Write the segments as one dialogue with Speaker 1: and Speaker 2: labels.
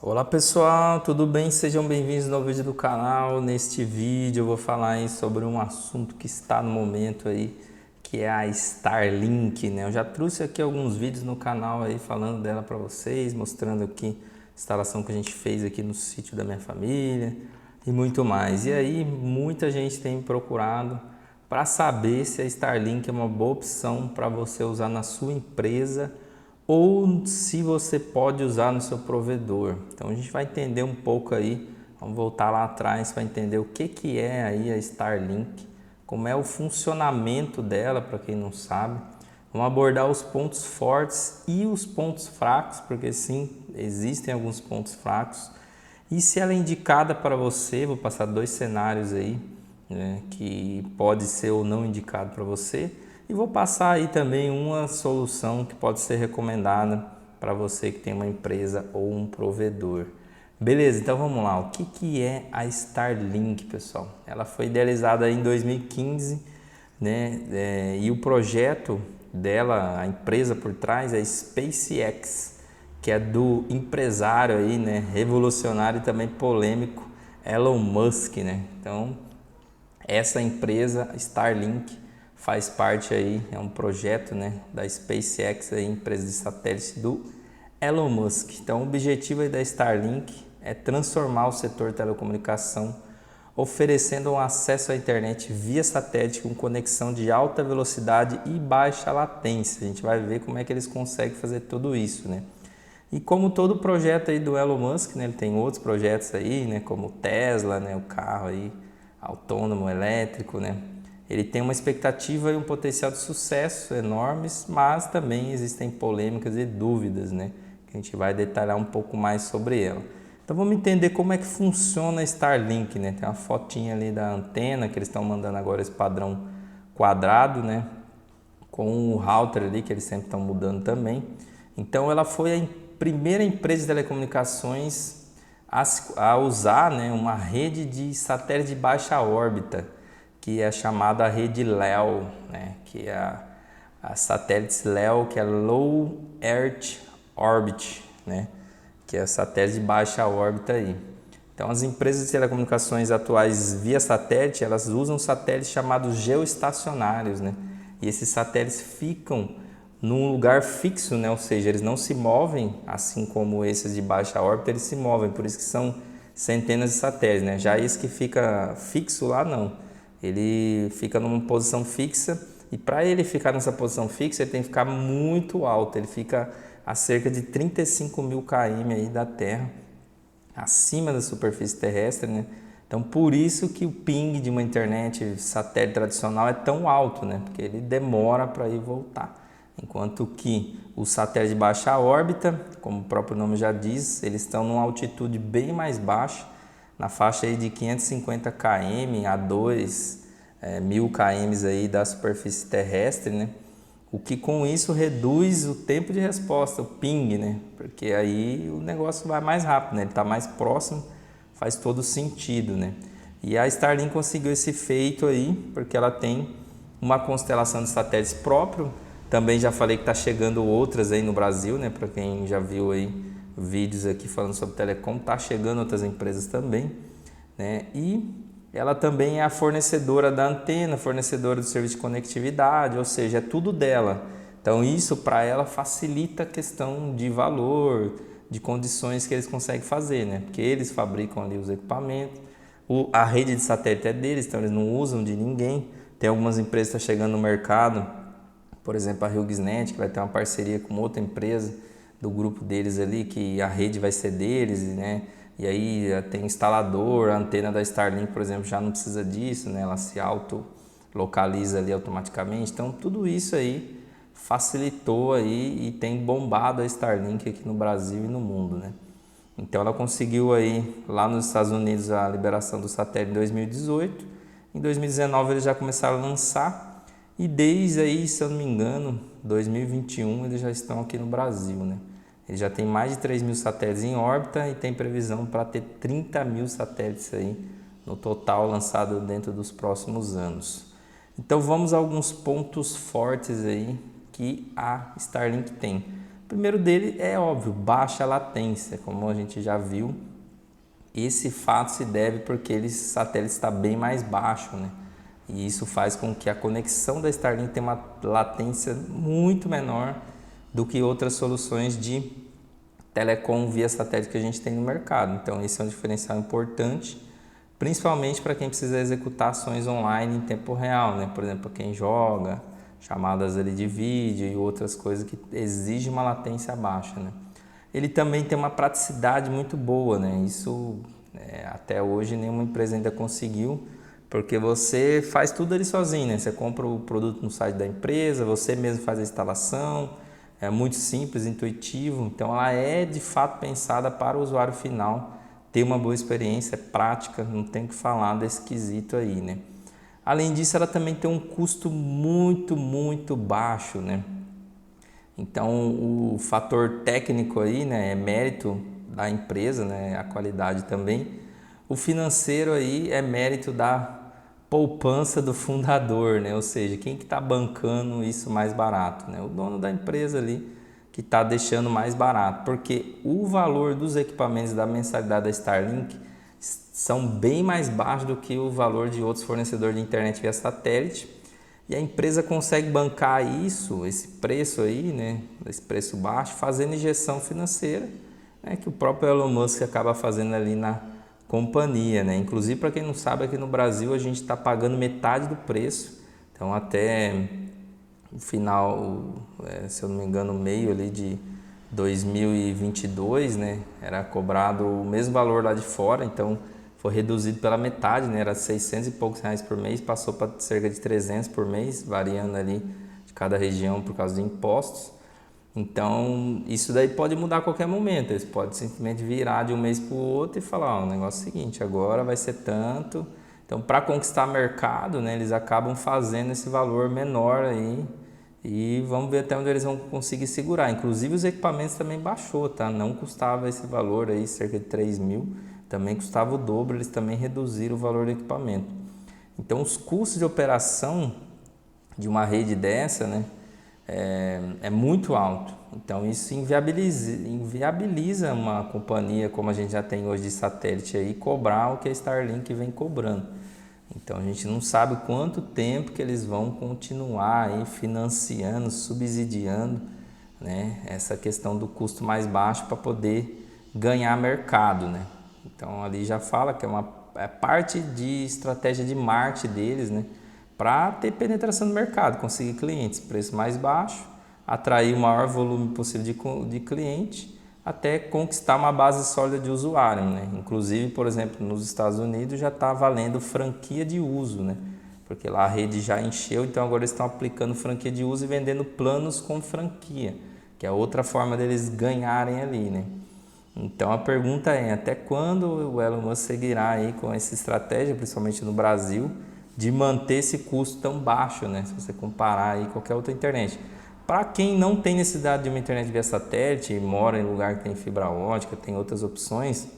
Speaker 1: Olá pessoal, tudo bem? Sejam bem-vindos ao novo vídeo do canal. Neste vídeo eu vou falar aí sobre um assunto que está no momento aí, que é a Starlink, né? Eu já trouxe aqui alguns vídeos no canal aí falando dela para vocês, mostrando aqui a instalação que a gente fez aqui no sítio da minha família e muito mais. E aí muita gente tem me procurado para saber se a Starlink é uma boa opção para você usar na sua empresa ou se você pode usar no seu provedor. Então a gente vai entender um pouco aí, vamos voltar lá atrás para entender o que é aí a Starlink, como é o funcionamento dela, para quem não sabe. Vamos abordar os pontos fortes e os pontos fracos, porque sim, existem alguns pontos fracos. E se ela é indicada para você, vou passar dois cenários aí, né, que pode ser ou não indicado para você. E vou passar aí também uma solução que pode ser recomendada para você que tem uma empresa ou um provedor. Beleza, então vamos lá. O que é a Starlink, pessoal? Ela foi idealizada em 2015, né? E o projeto dela, a empresa por trás é SpaceX, que é do empresário aí, né? Revolucionário e também polêmico Elon Musk, né? Então, essa empresa Starlink faz parte aí, é um projeto, né, da SpaceX, aí, empresa de satélite do Elon Musk. Então, o objetivo aí da Starlink é transformar o setor de telecomunicação, oferecendo um acesso à internet via satélite com conexão de alta velocidade e baixa latência. A gente vai ver como é que eles conseguem fazer tudo isso, né? E como todo projeto aí do Elon Musk, né, ele tem outros projetos aí, né, como o Tesla, né, o carro aí autônomo, elétrico, né? Ele tem uma expectativa e um potencial de sucesso enormes, mas também existem polêmicas e dúvidas, né? Que a gente vai detalhar um pouco mais sobre ela. Então vamos entender como é que funciona a Starlink, né? Tem uma fotinha ali da antena que eles estão mandando agora esse padrão quadrado, né? Com o router ali que eles sempre estão mudando também. Então ela foi a primeira empresa de telecomunicações a usar, né, uma rede de satélite de baixa órbita, que é chamada rede LEO, né, que é a satélites LEO, que é Low Earth Orbit, né, que é satélite de baixa órbita aí. Então as empresas de telecomunicações atuais via satélite, elas usam satélites chamados geoestacionários, né? E esses satélites ficam num lugar fixo, né? Ou seja, eles não se movem, assim como esses de baixa órbita, eles se movem, por isso que são centenas de satélites, né? Já esse que fica fixo lá, não. Ele fica numa posição fixa e para ele ficar nessa posição fixa, ele tem que ficar muito alto, ele fica a cerca de 35 mil km aí da Terra, acima da superfície terrestre, né? Então, por isso que o ping de uma internet satélite tradicional é tão alto, né? Porque ele demora para ir voltar. Enquanto que os satélites de baixa órbita, como o próprio nome já diz, eles estão numa altitude bem mais baixa, na faixa aí de 550 km a 1000 km aí da superfície terrestre, né? O que com isso reduz o tempo de resposta, o ping, né? Porque aí o negócio vai mais rápido, né? Ele está mais próximo, faz todo sentido, né? E a Starlink conseguiu esse feito aí, porque ela tem uma constelação de satélites próprio. Também já falei que está chegando outras aí no Brasil, né? Para quem já viu aí vídeos aqui falando sobre telecom, tá chegando outras empresas também, né? E ela também é a fornecedora da antena, fornecedora do serviço de conectividade, ou seja, é tudo dela. Então isso para ela facilita a questão de valor, de condições que eles conseguem fazer, né? Porque eles fabricam ali os equipamentos, a rede de satélite é deles, então eles não usam de ninguém. Tem algumas empresas que estão chegando no mercado, por exemplo a HughesNet, que vai ter uma parceria com outra empresa do grupo deles ali, que a rede vai ser deles, né? E aí tem instalador, a antena da Starlink, por exemplo, já não precisa disso, né? Ela se auto-localiza ali automaticamente. Então tudo isso aí facilitou aí e tem bombado a Starlink aqui no Brasil e no mundo, né? Então ela conseguiu aí lá nos Estados Unidos a liberação do satélite em 2018. Em 2019 eles já começaram a lançar e desde aí, se eu não me engano, 2021 eles já estão aqui no Brasil, né? Ele já tem mais de 3 mil satélites em órbita e tem previsão para ter 30 mil satélites aí no total lançado dentro dos próximos anos. Então vamos a alguns pontos fortes aí que a Starlink tem. primeiro dele é óbvio, baixa latência, como a gente já viu. Esse fato se deve porque esse satélite está bem mais baixo, né? E isso faz com que a conexão da Starlink tenha uma latência muito menor do que outras soluções de telecom via satélite que a gente tem no mercado. Então esse é um diferencial importante, principalmente para quem precisa executar ações online em tempo real, né? Por exemplo, quem joga, chamadas ali de vídeo e outras coisas que exigem uma latência baixa, né? Ele também tem uma praticidade muito boa, né? Isso até hoje nenhuma empresa ainda conseguiu, porque você faz tudo ali sozinho, né? Você compra o produto no site da empresa, você mesmo faz a instalação, é muito simples, intuitivo, então ela é de fato pensada para o usuário final ter uma boa experiência, é prática, não tem o que falar desse quesito aí, né? Além disso, ela também tem um custo muito baixo, né? Então, o fator técnico aí, né, é mérito da empresa, né, a qualidade também. O financeiro aí é mérito da poupança do fundador, né? Ou seja, quem que está bancando isso mais barato, né? O dono da empresa ali que está deixando mais barato, porque o valor dos equipamentos da mensalidade da Starlink são bem mais baixos do que o valor de outros fornecedores de internet via satélite. E a empresa consegue bancar isso, esse preço aí, né, esse preço baixo, fazendo injeção financeira, né, que o próprio Elon Musk acaba fazendo ali na companhia, né? Inclusive, para quem não sabe, aqui no Brasil a gente está pagando metade do preço. Então, até o final, se eu não me engano, meio ali de 2022, né, era cobrado o mesmo valor lá de fora, então foi reduzido pela metade, né, era 600 e poucos reais por mês, passou para cerca de 300 por mês, variando ali de cada região por causa de impostos. Então, isso daí pode mudar a qualquer momento, eles podem simplesmente virar de um mês para o outro e falar, ó, o negócio é o seguinte, agora vai ser tanto. Então, para conquistar mercado, né, eles acabam fazendo esse valor menor aí e vamos ver até onde eles vão conseguir segurar. Inclusive, os equipamentos também baixou, tá? Não custava esse valor aí, cerca de 3 mil, também custava o dobro, eles também reduziram o valor do equipamento. Então, os custos de operação de uma rede dessa, né, é muito alto. Então, isso inviabiliza uma companhia como a gente já tem hoje de satélite aí, cobrar o que a Starlink vem cobrando. Então, a gente não sabe quanto tempo que eles vão continuar aí financiando, subsidiando, né, essa questão do custo mais baixo para poder ganhar mercado, né? Então, ali já fala que é parte de estratégia de marketing deles, né, para ter penetração no mercado, conseguir clientes, preço mais baixo, atrair o maior volume possível de cliente, até conquistar uma base sólida de usuário, né? Inclusive, por exemplo, nos Estados Unidos já está valendo franquia de uso, né? Porque lá a rede já encheu, então agora eles estão aplicando franquia de uso e vendendo planos com franquia, que é outra forma deles ganharem ali, né? Então a pergunta é, até quando o Elon Musk seguirá aí com essa estratégia, principalmente no Brasil, de manter esse custo tão baixo, né? Se você comparar aí com qualquer outra internet. Para quem não tem necessidade de uma internet via satélite, mora em lugar que tem fibra ótica, tem outras opções,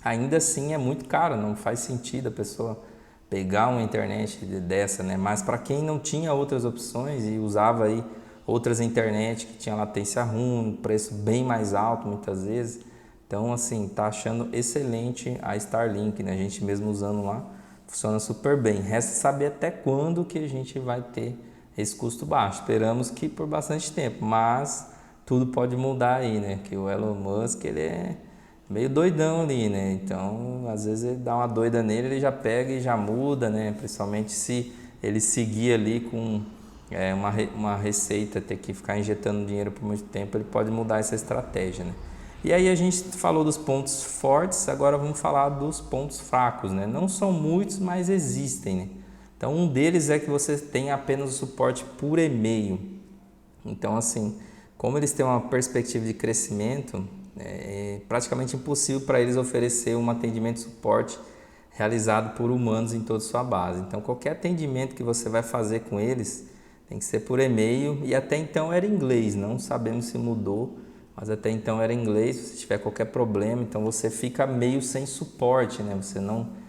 Speaker 1: ainda assim é muito caro, não faz sentido a pessoa pegar uma internet dessa, né? Mas para quem não tinha outras opções e usava aí outras internet que tinha latência ruim, preço bem mais alto muitas vezes, então assim, tá achando excelente a Starlink, né? A gente mesmo usando lá, funciona super bem. Resta saber até quando que a gente vai ter esse custo baixo. Esperamos que por bastante tempo, mas tudo pode mudar aí, né? Que o Elon Musk, ele é meio doidão ali, né? Então, às vezes ele dá uma doida nele, ele já pega e já muda, né? Principalmente se ele seguir ali com uma receita, ter que ficar injetando dinheiro por muito tempo, ele pode mudar essa estratégia, né? E aí a gente falou dos pontos fortes, agora vamos falar dos pontos fracos, né? Não são muitos, mas existem, né? Então, um deles é que você tem apenas o suporte por e-mail. Então, assim, como eles têm uma perspectiva de crescimento, é praticamente impossível para eles oferecer um atendimento de suporte realizado por humanos em toda a sua base. Então, qualquer atendimento que você vai fazer com eles tem que ser por e-mail, e até então era inglês, não sabemos se mudou, mas até então era inglês. Se tiver qualquer problema, então você fica meio sem suporte, né? Você não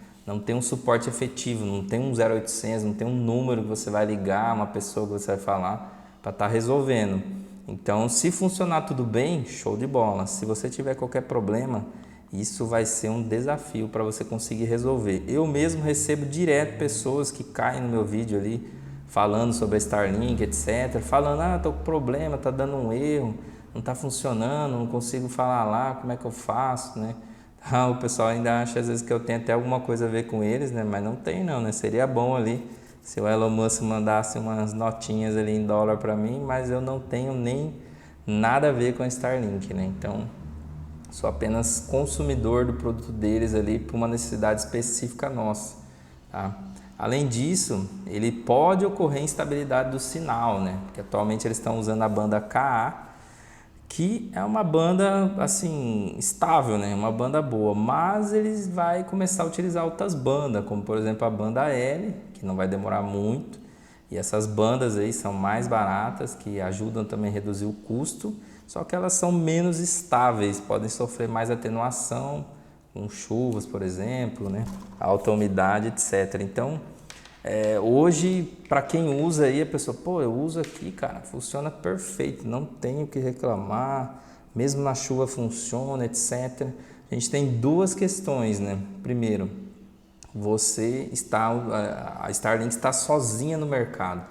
Speaker 1: tem um suporte efetivo, não tem um 0800, não tem um número que você vai ligar, uma pessoa que você vai falar para estar resolvendo. Então, se funcionar tudo bem, show de bola. Se você tiver qualquer problema, isso vai ser um desafio para você conseguir resolver. Eu mesmo recebo direto pessoas que caem no meu vídeo ali, falando sobre a Starlink, etc. Falando, tô com problema, tá dando um erro, não tá funcionando, não consigo falar lá, como é que eu faço, né? O pessoal ainda acha às vezes que eu tenho até alguma coisa a ver com eles, né? Mas não tem não, né? Seria bom ali se o Elon Musk mandasse umas notinhas ali em dólar para mim, mas eu não tenho nem nada a ver com a Starlink, né? Então, sou apenas consumidor do produto deles ali para uma necessidade específica nossa, tá? Além disso, ele pode ocorrer instabilidade do sinal, né? Porque atualmente eles estão usando a banda Ka, que é uma banda assim estável, né? Uma banda boa, mas eles vai começar a utilizar outras bandas, como por exemplo a banda L, que não vai demorar muito. E essas bandas aí são mais baratas, que ajudam também a reduzir o custo, só que elas são menos estáveis, podem sofrer mais atenuação com chuvas, por exemplo, né? Alta umidade, etc. Então, hoje, para quem usa aí, a pessoa, eu uso aqui, cara, funciona perfeito, não tenho o que reclamar, mesmo na chuva funciona, etc. A gente tem duas questões, né? Primeiro, a Starlink está sozinha no mercado,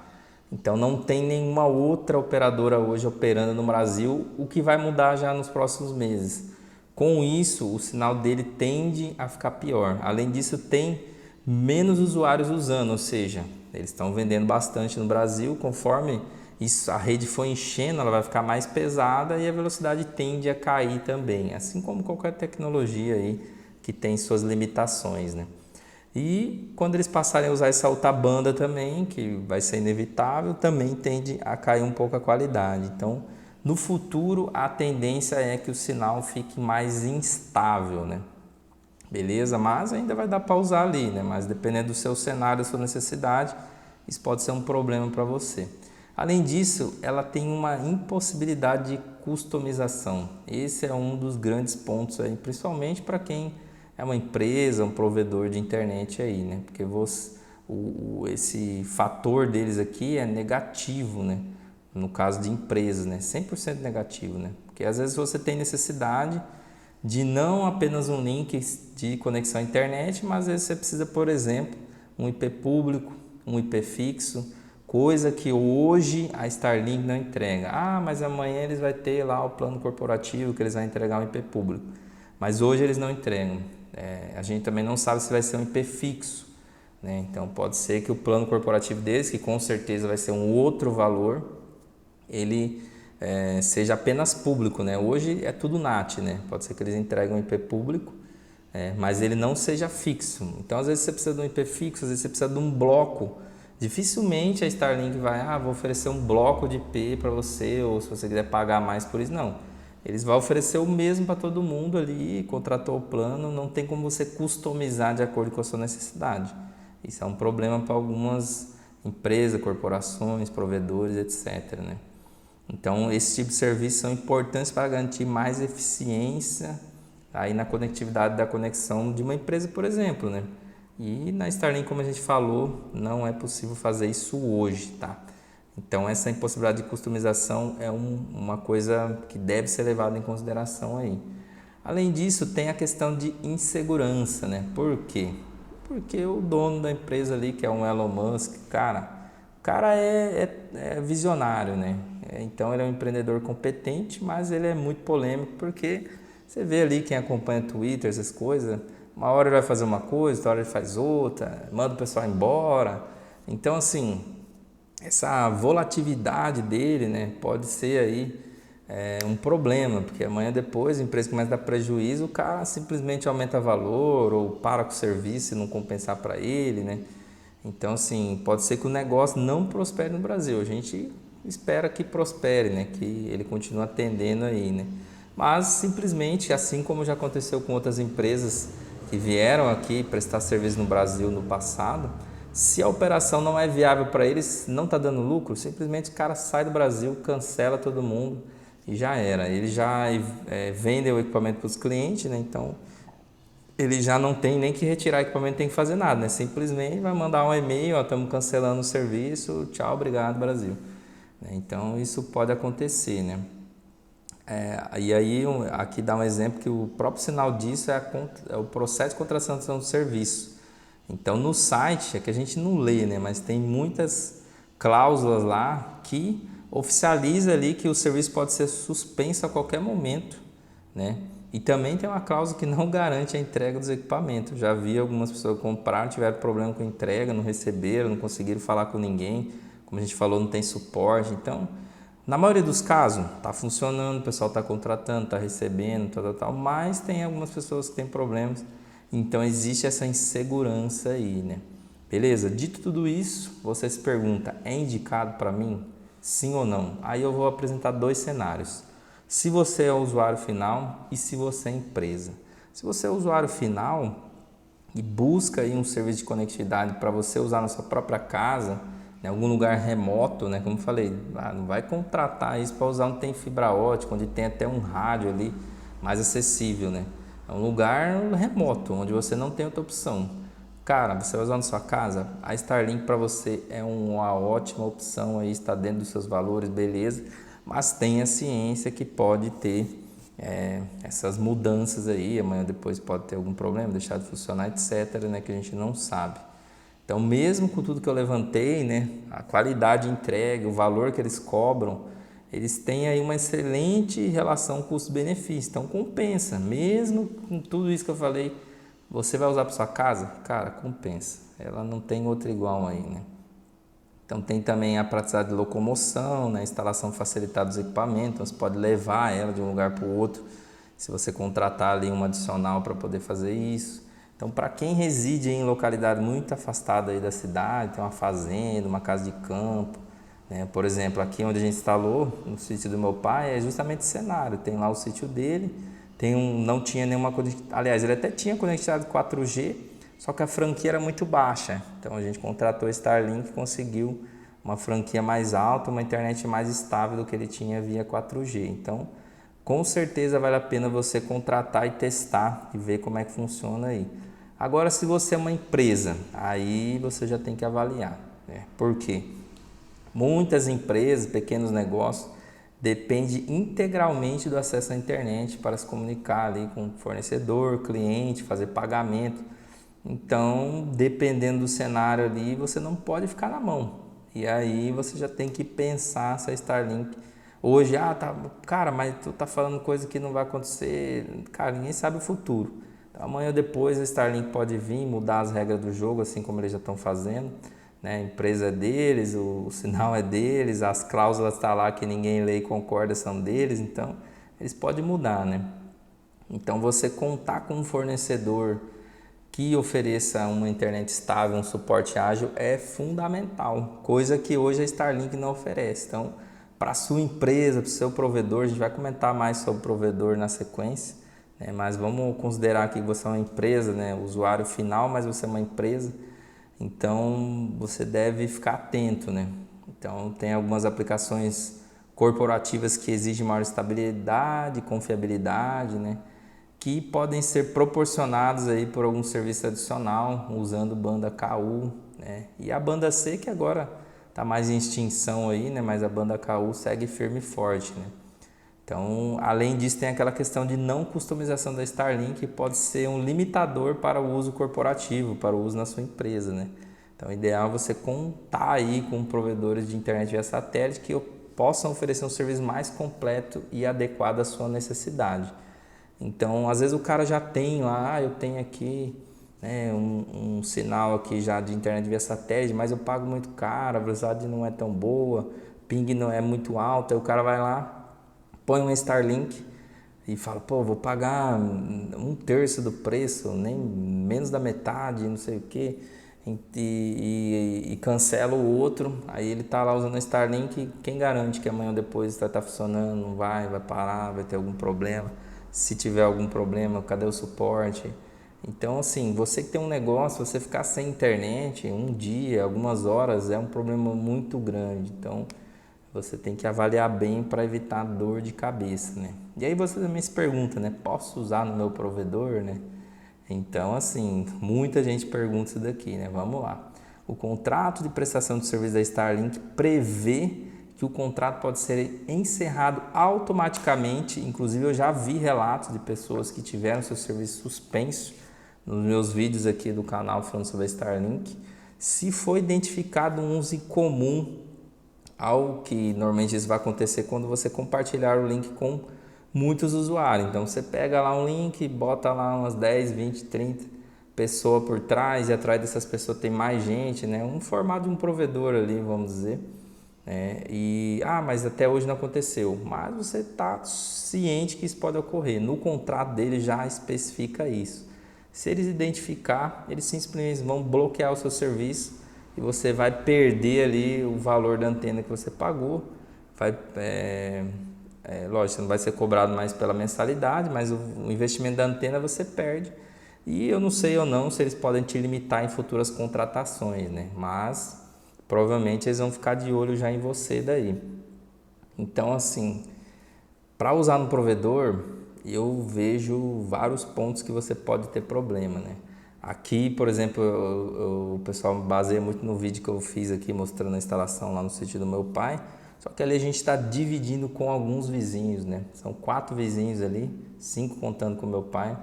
Speaker 1: então não tem nenhuma outra operadora hoje operando no Brasil, o que vai mudar já nos próximos meses. Com isso, o sinal dele tende a ficar pior. Além disso, tem menos usuários usando, ou seja, eles estão vendendo bastante no Brasil. Conforme isso, a rede for enchendo, ela vai ficar mais pesada e a velocidade tende a cair também, assim como qualquer tecnologia aí que tem suas limitações, né? E quando eles passarem a usar essa outra banda também, que vai ser inevitável, também tende a cair um pouco a qualidade. Então, no futuro, a tendência é que o sinal fique mais instável, né? Beleza? Mas ainda vai dar para usar ali, né? Mas dependendo do seu cenário, da sua necessidade, isso pode ser um problema para você. Além disso, ela tem uma impossibilidade de customização. Esse é um dos grandes pontos aí, principalmente para quem é uma empresa, um provedor de internet aí, né? Porque esse fator deles aqui é negativo, né? No caso de empresas, né? 100% negativo, né? Porque às vezes você tem necessidade de não apenas um link de conexão à internet, mas às vezes você precisa, por exemplo, um IP público, um IP fixo, coisa que hoje a Starlink não entrega. Mas amanhã eles vão ter lá o plano corporativo que eles vão entregar um IP público. Mas hoje eles não entregam. A gente também não sabe se vai ser um IP fixo, né? Então pode ser que o plano corporativo deles, que com certeza vai ser um outro valor, ele seja apenas público, né? Hoje é tudo NAT, né? Pode ser que eles entreguem um IP público, mas ele não seja fixo. Então às vezes você precisa de um IP fixo, às vezes você precisa de um bloco. Dificilmente a Starlink vai, vou oferecer um bloco de IP para você, ou se você quiser pagar mais por isso, não. Eles vão oferecer o mesmo para todo mundo ali, contratou o plano, não tem como você customizar de acordo com a sua necessidade. Isso é um problema para algumas empresas, corporações, provedores, etc, né? Então, esse tipo de serviços são importantes para garantir mais eficiência aí na conectividade da conexão de uma empresa, por exemplo, né? E na Starlink, como a gente falou, não é possível fazer isso hoje, tá? Então, essa impossibilidade de customização é uma coisa que deve ser levada em consideração aí. Além disso, tem a questão de insegurança, né? Por quê? Porque o dono da empresa ali, que é um Elon Musk, o cara é visionário, né? Então, ele é um empreendedor competente, mas ele é muito polêmico, porque você vê ali quem acompanha Twitter, essas coisas, uma hora ele vai fazer uma coisa, outra hora ele faz outra, manda o pessoal embora. Então, assim, essa volatilidade dele, né, pode ser aí um problema, porque amanhã depois a empresa começa a dar prejuízo, o cara simplesmente aumenta valor ou para com o serviço e não compensar para ele, né? Então, assim, pode ser que o negócio não prospere no Brasil. A gente espera que prospere, né? Que ele continue atendendo aí, né? Mas simplesmente, assim como já aconteceu com outras empresas que vieram aqui prestar serviço no Brasil no passado, se a operação não é viável para eles, não está dando lucro, simplesmente o cara sai do Brasil, cancela todo mundo e já era. Eles já vendem o equipamento para os clientes, né? Então ele já não tem nem que retirar o equipamento, tem que fazer nada, né? Simplesmente vai mandar um e-mail, estamos cancelando o serviço, tchau, obrigado, Brasil. né? Então isso pode acontecer, né? E aí aqui dá um exemplo que o próprio sinal disso é o processo de contratação do serviço. Então no site é que a gente não lê, né? Mas tem muitas cláusulas lá que oficializa ali que o serviço pode ser suspenso a qualquer momento, né? E também tem uma cláusula que não garante a entrega dos equipamentos. Já vi algumas pessoas que compraram, tiveram problema com a entrega, não receberam, não conseguiram falar com ninguém. Como a gente falou, não tem suporte. Então, na maioria dos casos, está funcionando, o pessoal está contratando, está recebendo, tal, mas tem algumas pessoas que têm problemas. Então, existe essa insegurança aí, né? Beleza? Dito tudo isso, você se pergunta, é indicado para mim? Sim ou não? Aí eu vou apresentar dois cenários. Se você é o usuário final e se você é empresa. Se você é o usuário final e busca aí um serviço de conectividade para você usar na sua própria casa, em algum lugar remoto, né? Como eu falei, não vai contratar isso para usar onde tem fibra ótica, onde tem até um rádio ali mais acessível, né? É um lugar remoto, onde você não tem outra opção. Cara, você vai usar na sua casa, a Starlink para você é uma ótima opção, aí está dentro dos seus valores, beleza, mas tenha ciência que pode ter essas mudanças aí, amanhã depois pode ter algum problema, deixar de funcionar, etc, né, que a gente não sabe. Então, mesmo com tudo que eu levantei, né, a qualidade de entrega, o valor que eles cobram, eles têm aí uma excelente relação custo-benefício, então compensa, mesmo com tudo isso que eu falei. Você vai usar para sua casa? Cara, compensa. Ela não tem outra igual aí, né? Então tem também a praticidade de locomoção, né? Instalação facilitada dos equipamentos. Então, você pode levar ela de um lugar para o outro, se você contratar ali um adicional para poder fazer isso. Então, para quem reside em localidade muito afastada aí da cidade, tem uma fazenda, uma casa de campo, né? Por exemplo, aqui onde a gente instalou, no sítio do meu pai, é justamente esse cenário. Tem lá o sítio dele, não tinha nenhuma conectividade, aliás, ele até tinha conectividade 4G, só que a franquia era muito baixa. Então a gente contratou a Starlink e conseguiu uma franquia mais alta, uma internet mais estável do que ele tinha via 4G. Então, com certeza vale a pena você contratar e testar e ver como é que funciona aí. Agora, se você é uma empresa, aí você já tem que avaliar, né? Por quê? Muitas empresas, pequenos negócios, depende integralmente do acesso à internet para se comunicar ali com o fornecedor, cliente, fazer pagamento. Então, dependendo do cenário ali, você não pode ficar na mão. E aí você já tem que pensar se a Starlink hoje, tá, cara, mas tu tá falando coisa que não vai acontecer. Cara, ninguém sabe o futuro. Então, amanhã ou depois a Starlink pode vir mudar as regras do jogo, assim como eles já estão fazendo, né? A empresa é deles, o sinal é deles, as cláusulas estão lá que ninguém lê e concorda, são deles, então eles podem mudar, né? Então você contar com um fornecedor que ofereça uma internet estável, um suporte ágil é fundamental, coisa que hoje a Starlink não oferece. Então, para a sua empresa, para o seu provedor, a gente vai comentar mais sobre o provedor na sequência, né? Mas vamos considerar que você é uma empresa, né? Usuário final, mas você é uma empresa. Então, você deve ficar atento, né? Então, tem algumas aplicações corporativas que exigem maior estabilidade, confiabilidade, né? Que podem ser proporcionados aí por algum serviço adicional, usando banda KU, né? E a banda C, que agora está mais em extinção aí, né? Mas a banda KU segue firme e forte, né? Então, além disso, tem aquela questão de não customização da Starlink, que pode ser um limitador para o uso corporativo, para o uso na sua empresa, né? Então, o ideal é você contar aí com provedores de internet via satélite que possam oferecer um serviço mais completo e adequado à sua necessidade. Então, às vezes o cara já tem lá, eu tenho aqui, né, um sinal aqui já de internet via satélite, mas eu pago muito caro, a velocidade não é tão boa, ping não é muito alto, aí o cara vai lá, põe um Starlink e fala, pô, vou pagar um terço do preço, nem menos da metade, não sei o que, e cancela o outro, aí ele tá lá usando o Starlink, quem garante que amanhã ou depois vai estar funcionando, não vai parar, vai ter algum problema? Se tiver algum problema, cadê o suporte? Então, assim, você que tem um negócio, você ficar sem internet um dia, algumas horas, é um problema muito grande. Então, você tem que avaliar bem para evitar dor de cabeça, né? E aí você também se pergunta, né? Posso usar no meu provedor, né? Então, assim, muita gente pergunta isso daqui, né? Vamos lá. O contrato de prestação de serviço da Starlink prevê que o contrato pode ser encerrado automaticamente. Inclusive eu já vi relatos de pessoas que tiveram seu serviço suspenso nos meus vídeos aqui do canal falando sobre a Starlink. Se for identificado um uso incomum, algo que normalmente isso vai acontecer quando você compartilhar o link com muitos usuários. Então você pega lá um link, bota lá umas 10, 20, 30 pessoas por trás, e atrás dessas pessoas tem mais gente, né? Um formato de um provedor ali, vamos dizer. Mas até hoje não aconteceu. Mas você está ciente que isso pode ocorrer. No contrato dele já especifica isso. Se eles identificar, eles simplesmente vão bloquear o seu serviço e você vai perder ali o valor da antena que você pagou. Lógico, você não vai ser cobrado mais pela mensalidade, mas o investimento da antena você perde. E eu não sei ou não se eles podem te limitar em futuras contratações, né? Mas provavelmente eles vão ficar de olho já em você daí. Então, assim, para usar no provedor, eu vejo vários pontos que você pode ter problema, né? Aqui, por exemplo, o pessoal me baseia muito no vídeo que eu fiz aqui mostrando a instalação lá no sítio do meu pai. Só que ali a gente está dividindo com alguns vizinhos, né? São 4 vizinhos ali, 5 contando com meu pai,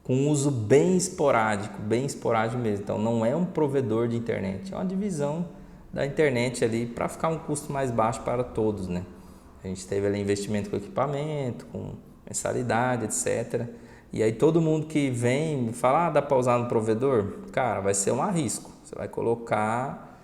Speaker 1: com uso bem esporádico mesmo. Então não é um provedor de internet, é uma divisão da internet ali para ficar um custo mais baixo para todos, né? A gente teve ali investimento com equipamento, com mensalidade, etc. E aí todo mundo que vem me fala, dá para usar no provedor? Cara, vai ser um risco. Você vai colocar,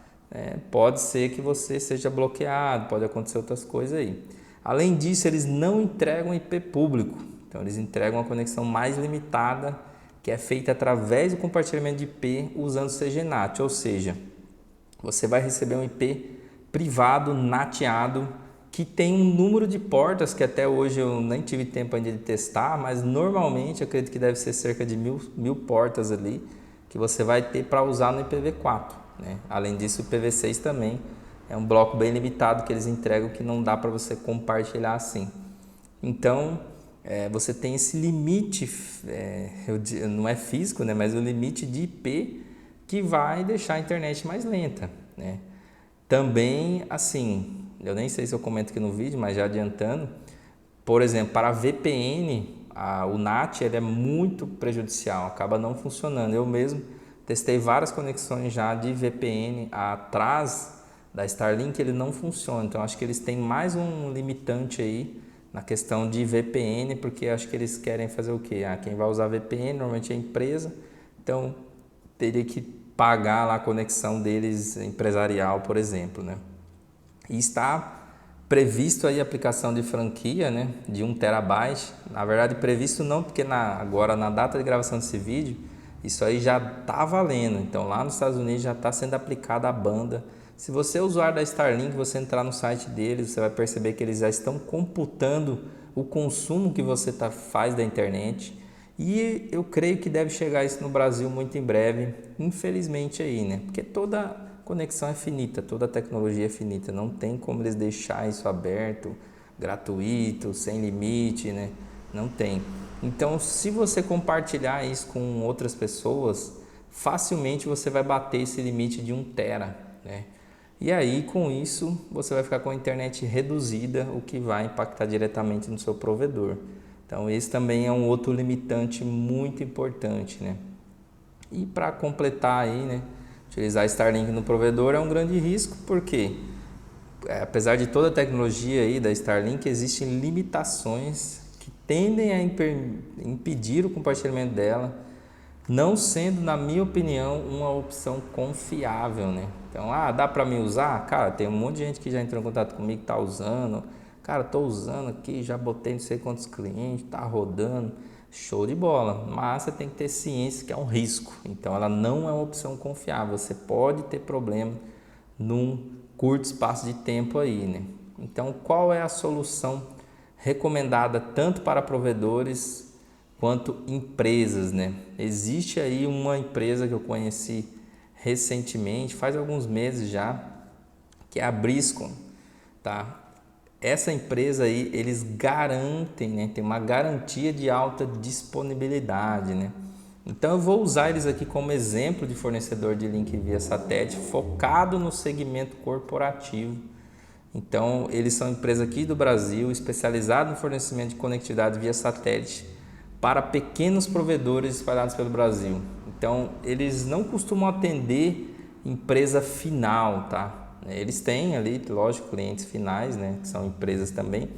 Speaker 1: pode ser que você seja bloqueado, pode acontecer outras coisas aí. Além disso, eles não entregam IP público. Então eles entregam uma conexão mais limitada, que é feita através do compartilhamento de IP usando CGNAT, ou seja, você vai receber um IP privado, nateado, que tem um número de portas que até hoje eu nem tive tempo ainda de testar, mas normalmente eu acredito que deve ser cerca de mil portas ali que você vai ter para usar no IPv4, né? Além disso, o IPv6 também é um bloco bem limitado que eles entregam, que não dá para você compartilhar assim. Então, você tem esse limite, não é físico, né? Mas o limite de IP que vai deixar a internet mais lenta, né? Também, assim, eu nem sei se eu comento aqui no vídeo, mas já adiantando, por exemplo, para a VPN, o NAT ele é muito prejudicial, acaba não funcionando. Eu mesmo testei várias conexões já de VPN atrás da Starlink, ele não funciona. Então acho que eles têm mais um limitante aí na questão de VPN, porque acho que eles querem fazer o quê? Quem vai usar VPN normalmente é a empresa, então teria que pagar lá a conexão deles empresarial, por exemplo, né? E está previsto aí a aplicação de franquia, né, de 1 terabyte. Na verdade, previsto não, porque agora na data de gravação desse vídeo, isso aí já está valendo. Então lá nos Estados Unidos já está sendo aplicada a banda. Se você é usuário da Starlink, você entrar no site deles, você vai perceber que eles já estão computando o consumo que você faz da internet. E eu creio que deve chegar isso no Brasil muito em breve, infelizmente aí, né? Porque toda conexão é finita, toda tecnologia é finita, não tem como eles deixar isso aberto, gratuito, sem limite, né? Não tem. Então, se você compartilhar isso com outras pessoas, facilmente você vai bater esse limite de 1 tera, né? E aí, com isso, você vai ficar com a internet reduzida, o que vai impactar diretamente no seu provedor. Então, esse também é um outro limitante muito importante, né? E para completar aí, né? Utilizar Starlink no provedor é um grande risco, porque apesar de toda a tecnologia aí da Starlink, existem limitações que tendem a impedir o compartilhamento dela, não sendo, na minha opinião, uma opção confiável, né? Então, dá para me usar? Cara, tem um monte de gente que já entrou em contato comigo, que tá usando. Cara, tô usando aqui, já botei não sei quantos clientes, tá rodando. Show de bola, mas você tem que ter ciência que é um risco, então ela não é uma opção confiável, você pode ter problema num curto espaço de tempo aí, né? Então qual é a solução recomendada tanto para provedores quanto empresas, né? Existe aí uma empresa que eu conheci recentemente, faz alguns meses já, que é a Briscoe, tá? Essa empresa aí, eles garantem, né? Tem uma garantia de alta disponibilidade, né? Então eu vou usar eles aqui como exemplo de fornecedor de link via satélite focado no segmento corporativo. Então, eles são empresa aqui do Brasil, especializada no fornecimento de conectividade via satélite para pequenos provedores espalhados pelo Brasil. Então, eles não costumam atender empresa final, tá? Eles têm ali, lógico, clientes finais, né, que são empresas também,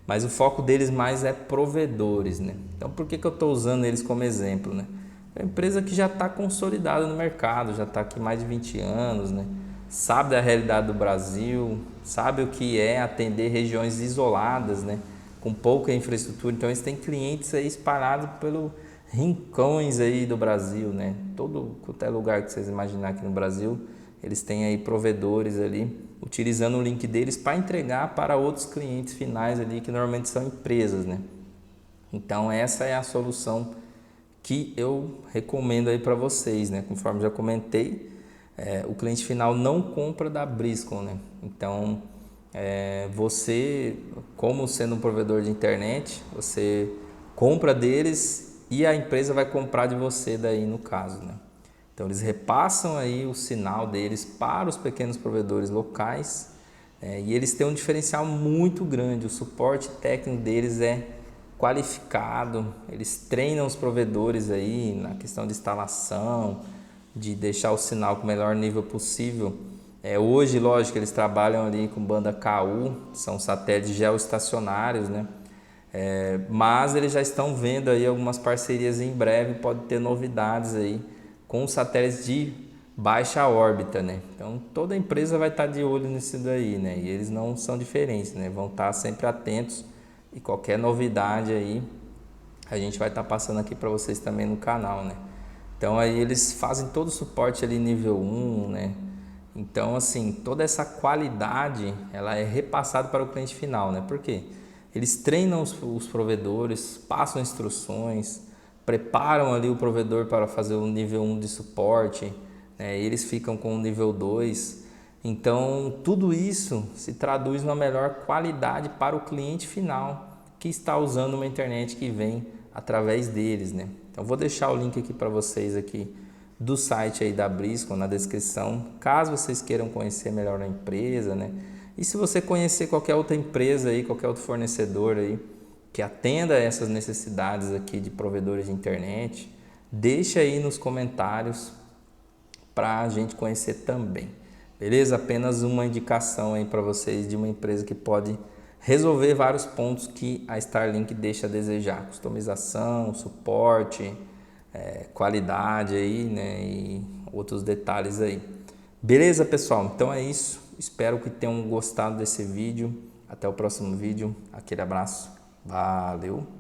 Speaker 1: mas o foco deles mais é provedores, né? Então, por que eu estou usando eles como exemplo, né? É uma empresa que já está consolidada no mercado, já está aqui mais de 20 anos, né? Sabe da realidade do Brasil, sabe o que é atender regiões isoladas, né? Com pouca infraestrutura. Então, eles têm clientes aí espalhados pelos rincões aí do Brasil, né? Todo qualquer lugar que vocês imaginar aqui no Brasil, eles têm aí provedores ali, utilizando o link deles para entregar para outros clientes finais ali, que normalmente são empresas, né? Então, essa é a solução que eu recomendo aí para vocês, né? Conforme já comentei, o cliente final não compra da Briscoe, né? Então, você, como sendo um provedor de internet, você compra deles e a empresa vai comprar de você daí no caso, né? Então, eles repassam aí o sinal deles para os pequenos provedores locais, e eles têm um diferencial muito grande. O suporte técnico deles é qualificado, eles treinam os provedores aí na questão de instalação, de deixar o sinal com o melhor nível possível. Hoje, lógico, eles trabalham ali com banda KU, são satélites geoestacionários, né? Mas eles já estão vendo aí algumas parcerias em breve, pode ter novidades aí com os satélites de baixa órbita, né? Então toda empresa vai estar de olho nisso daí, né? E eles não são diferentes, né? Vão estar sempre atentos e qualquer novidade aí a gente vai estar passando aqui para vocês também no canal, né? Então aí eles fazem todo o suporte ali nível 1, né? Então assim, toda essa qualidade ela é repassada para o cliente final, né? Por quê? Eles treinam os provedores, passam instruções, preparam ali o provedor para fazer o nível 1 de suporte, né? Eles ficam com o nível 2. Então, tudo isso se traduz numa melhor qualidade para o cliente final que está usando uma internet que vem através deles, né? Então, vou deixar o link aqui para vocês aqui do site aí da Briscoe na descrição, caso vocês queiram conhecer melhor a empresa, né? E se você conhecer qualquer outra empresa aí, qualquer outro fornecedor aí que atenda a essas necessidades aqui de provedores de internet, deixa aí nos comentários para a gente conhecer também. Beleza? Apenas uma indicação aí para vocês de uma empresa que pode resolver vários pontos que a Starlink deixa a desejar: customização, suporte, qualidade aí, né, e outros detalhes aí. Beleza, pessoal? Então é isso. Espero que tenham gostado desse vídeo. Até o próximo vídeo. Aquele abraço. Valeu!